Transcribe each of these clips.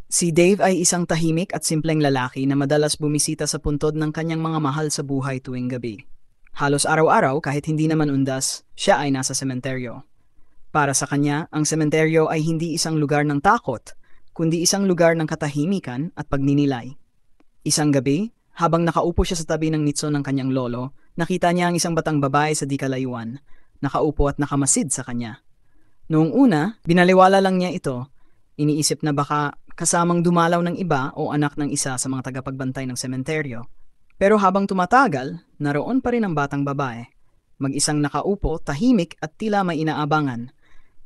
Si Dave ay isang tahimik at simpleng lalaki na madalas bumisita sa puntod ng kanyang mga mahal sa buhay tuwing gabi. Halos araw-araw kahit hindi naman undas, siya ay nasa sementeryo. Para sa kanya, ang sementeryo ay hindi isang lugar ng takot, kundi isang lugar ng katahimikan at pagninilay. Isang gabi, habang nakaupo siya sa tabi ng nitso ng kanyang lolo, nakita niya ang isang batang babae sa di kalayuan, nakaupo at nakamasid sa kanya. Noong una, binaliwala lang niya ito. Iniisip na baka kasamang dumalaw ng iba o anak ng isa sa mga tagapagbantay ng sementeryo. Pero habang tumatagal, naroon pa rin ang batang babae. Mag-isang nakaupo, tahimik at tila may inaabangan.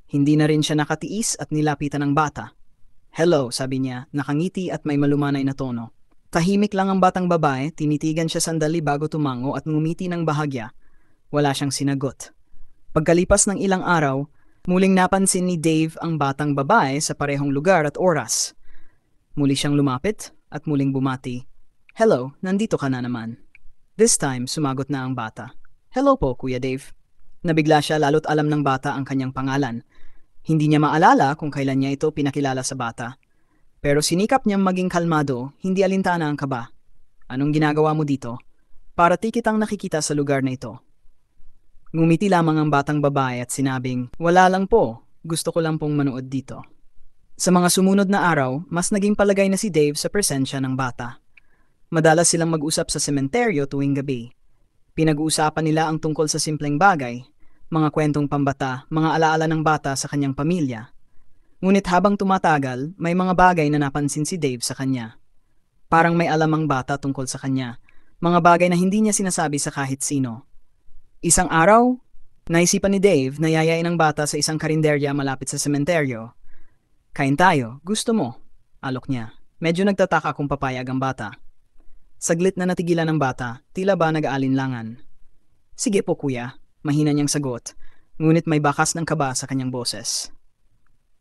Hindi na rin siya nakatiis at nilapitan ng bata. "Hello," sabi niya, nakangiti at may malumanay na tono. Tahimik lang ang batang babae, tinitigan siya sandali bago tumango at ngumiti ng bahagya. Wala siyang sinagot. Pagkalipas ng ilang araw, muling napansin ni Dave ang batang babae sa parehong lugar at oras. Muli siyang lumapit at muling bumati. "Hello, nandito ka na naman." This time, sumagot na ang bata. "Hello po, Kuya Dave." Nabigla siya lalo't alam ng bata ang kanyang pangalan. Hindi niya maalala kung kailan niya ito pinakilala sa bata. Pero sinikap niyang maging kalmado, hindi alintana ang kaba. "Anong ginagawa mo dito?" "Parati kitang nakikita sa lugar na ito." Ngumiti lamang ang batang babae at sinabing, "Wala lang po, gusto ko lang pong manood dito." Sa mga sumunod na araw, mas naging palagay na si Dave sa presensya ng bata. Madalas silang mag-usap sa sementeryo tuwing gabi. Pinag-uusapan nila ang tungkol sa simpleng bagay, mga kwentong pambata, mga alaala ng bata sa kanyang pamilya. Ngunit habang tumatagal, may mga bagay na napansin si Dave sa kanya. Parang may alam ang bata tungkol sa kanya, mga bagay na hindi niya sinasabi sa kahit sino. Isang araw, naisipan ni Dave na yayain ang bata sa isang karinderya malapit sa sementeryo. "Kain tayo, gusto mo?" alok niya. Medyo nagtataka kung papayag ang bata. Saglit na natigilan ng bata, tila ba nag-aalinlangan. "Sige po kuya," mahina niyang sagot, ngunit may bakas ng kaba sa kanyang boses.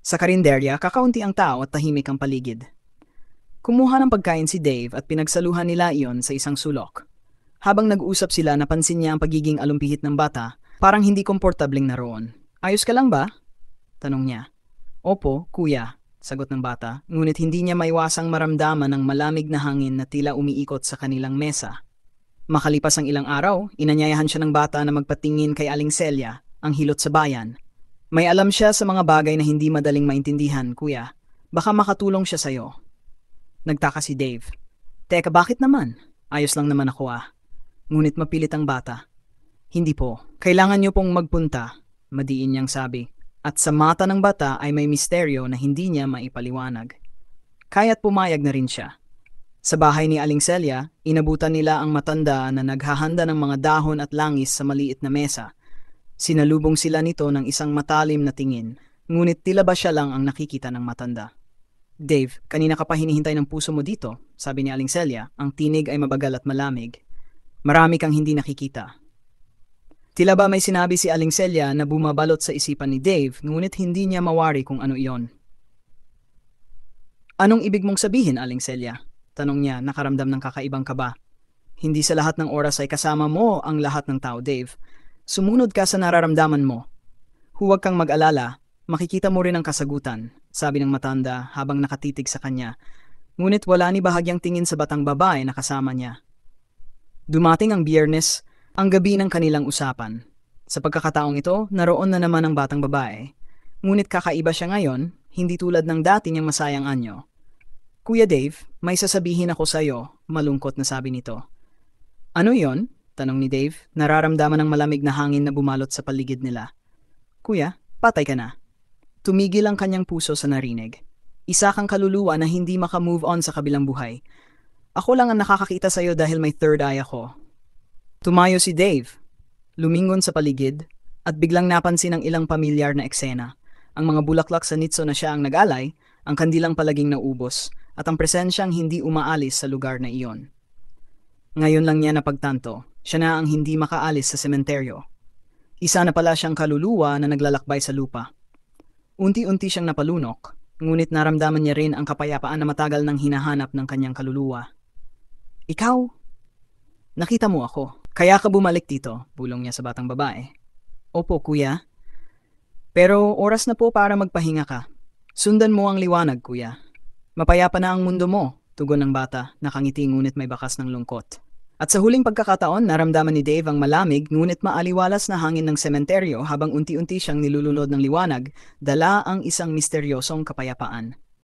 Sa karinderya, kakaunti ang tao at tahimik ang paligid. Kumuha ng pagkain si Dave at pinagsaluhan nila iyon sa isang sulok. Habang nag-uusap sila, napansin niya ang pagiging alumpihit ng bata, parang hindi komportabling naroon. "Ayos ka lang ba?" tanong niya. "Opo, kuya," sagot ng bata, ngunit hindi niya maiwasang maramdaman ng malamig na hangin na tila umiikot sa kanilang mesa. Makalipas ang ilang araw, inanyayahan siya ng bata na magpatingin kay Aling Celia, ang hilot sa bayan. "May alam siya sa mga bagay na hindi madaling maintindihan, kuya. Baka makatulong siya sa'yo." Nagtaka si Dave. "Teka, bakit naman? Ayos lang naman ako ah." Ngunit mapilit ang bata. "Hindi po. Kailangan niyo pong magpunta," madiin niyang sabi. At sa mata ng bata ay may misteryo na hindi niya maipaliwanag. Kaya't pumayag na rin siya. Sa bahay ni Aling Celia, inabutan nila ang matanda na naghahanda ng mga dahon at langis sa maliit na mesa. Sinalubong sila nito ng isang matalim na tingin, ngunit tila ba siya lang ang nakikita ng matanda. "Dave, kanina ka pa hinihintay ng puso mo dito," sabi ni Aling Celia. Ang tinig ay mabagal at malamig. "Marami kang hindi nakikita." Tila ba may sinabi si Aling Celia na bumabalot sa isipan ni Dave, ngunit hindi niya mawari kung ano iyon. "Anong ibig mong sabihin, Aling Celia?" tanong niya, nakaramdam ng kakaibang kaba. "Hindi sa lahat ng oras ay kasama mo ang lahat ng tao, Dave. Sumunod ka sa nararamdaman mo. Huwag kang mag-alala, makikita mo rin ang kasagutan," sabi ng matanda habang nakatitig sa kanya. Ngunit wala ni bahagyang tingin sa batang babae na kasama niya. Dumating ang Biyernes, ang gabi ng kanilang usapan. Sa pagkakataong ito, naroon na naman ang batang babae. Ngunit kakaiba siya ngayon, hindi tulad ng dati niyang masayang anyo. "Kuya Dave, may sasabihin ako sa iyo," malungkot na sabi nito. "Ano yon?" tanong ni Dave, nararamdaman ng malamig na hangin na bumalot sa paligid nila. "Kuya, patay ka na." Tumigil ang kanyang puso sa narinig. "Isa kang kaluluwa na hindi makamove on sa kabilang buhay. Ako lang ang nakakakita sa iyo dahil may third eye ako." Tumayo si Dave, lumingon sa paligid, at biglang napansin ang ilang pamilyar na eksena. Ang mga bulaklak sa nitso na siya ang nag-alay, ang kandilang palaging naubos, at ang presensyang hindi umaalis sa lugar na iyon. Ngayon lang niya napagtanto, siya na ang hindi makaalis sa sementeryo. Isa na pala siyang kaluluwa na naglalakbay sa lupa. Unti-unti siyang napalunok, ngunit naramdaman niya rin ang kapayapaan na matagal nang hinahanap ng kanyang kaluluwa. "Ikaw? Nakita mo ako. Kaya ka bumalik dito," bulong niya sa batang babae. "Opo, kuya. Pero oras na po para magpahinga ka. Sundan mo ang liwanag, kuya." Mapayapa na ang mundo mo, tugon ng bata, nakangiti ngunit may bakas ng lungkot. At sa huling pagkakataon, naramdaman ni Dave ang malamig ngunit maaliwalas na hangin ng sementeryo habang unti-unti siyang nilulunod ng liwanag, dala ang isang misteryosong kapayapaan.